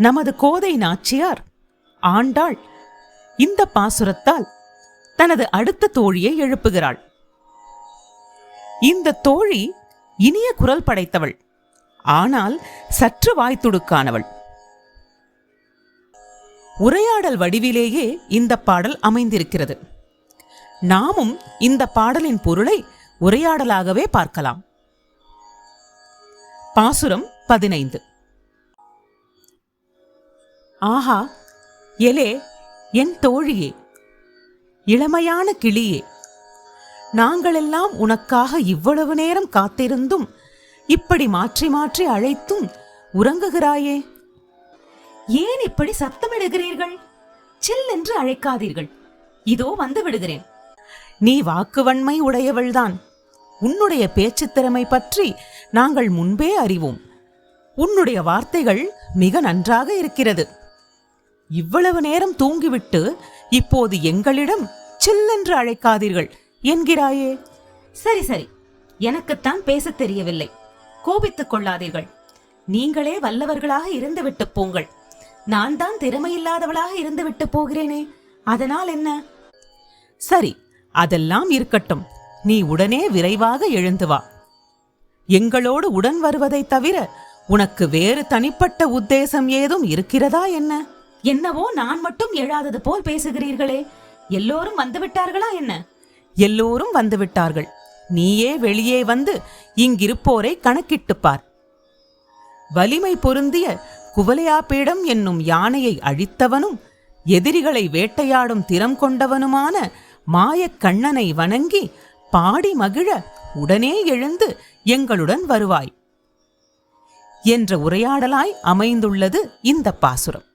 நமது கோதை நாச்சியார் ஆண்டாள் இந்த பாசுரத்தால் தனது அடுத்த தோழியை எழுப்புகிறாள். இந்த தோழி இனிய குரல் படைத்தவள், ஆனால் சற்று வாய்த்துடுக்கானவள். உரையாடல் வடிவிலேயே இந்த பாடல் அமைந்திருக்கிறது. நாமும் இந்த பாடலின் பொருளை உரையாடலாகவே பார்க்கலாம். பாசுரம் 15. ஆஹா, எலே என் தோழியே, இளமையான கிளியே, நாங்களெல்லாம் உனக்காக இவ்வளவு நேரம் காத்திருந்தும் இப்படி மாற்றி மாற்றி அழைத்தும் உறங்குகிறாயே. ஏன் இப்படி சத்தமிடுகிறீர்கள்? சில்லென்று அழைக்காதீர்கள், இதோ வந்து விடுகிறேன். நீ வாக்குவன்மை உடையவள்தான். உன்னுடைய பேச்சுத் திறமை பற்றி நாங்கள் முன்பே அறிவோம். உன்னுடைய வார்த்தைகள் மிக நன்றாக இருக்கிறது. இவ்வளவு நேரம் தூங்கிவிட்டு இப்போது எங்களிடம் சில்லென்று அழைக்காதீர்கள் என்கிறாயே. சரி சரி, எனக்குத்தான் பேசத் தெரியவில்லை, கோபித்துக் கொள்ளாதீர்கள். நீங்களே வல்லவர்களாக இருந்துவிட்டு போங்கள். நான் தான் திறமையில்லாதவளாக இருந்துவிட்டு போகிறேனே, அதனால் என்ன? சரி, அதெல்லாம் இருக்கட்டும். நீ உடனே விரைவாக எழுந்து வா. எங்களோடு உடன் வருவதை தவிர உனக்கு வேறு தனிப்பட்ட உத்தேசம் ஏதும் இருக்கிறதா என்ன? என்னவோ நான் மட்டும் எழாதது போல் பேசுகிறீர்களே. எல்லோரும் வந்துவிட்டார்களா என்ன? எல்லோரும் வந்துவிட்டார்கள். நீயே வெளியே வந்து இங்கிருப்போரை கணக்கிட்டுப் பார். வலிமை பொருந்திய குவலையாபீடம் என்னும் யானையை அழித்தவனும் எதிரிகளை வேட்டையாடும் திறம் கொண்டவனுமான மாயக் கண்ணனை வணங்கி பாடி மகிழ உடனே எழுந்து எங்களுடன் வருவாய் என்ற உரையாடலாய் அமைந்துள்ளது இந்த பாசுரம்.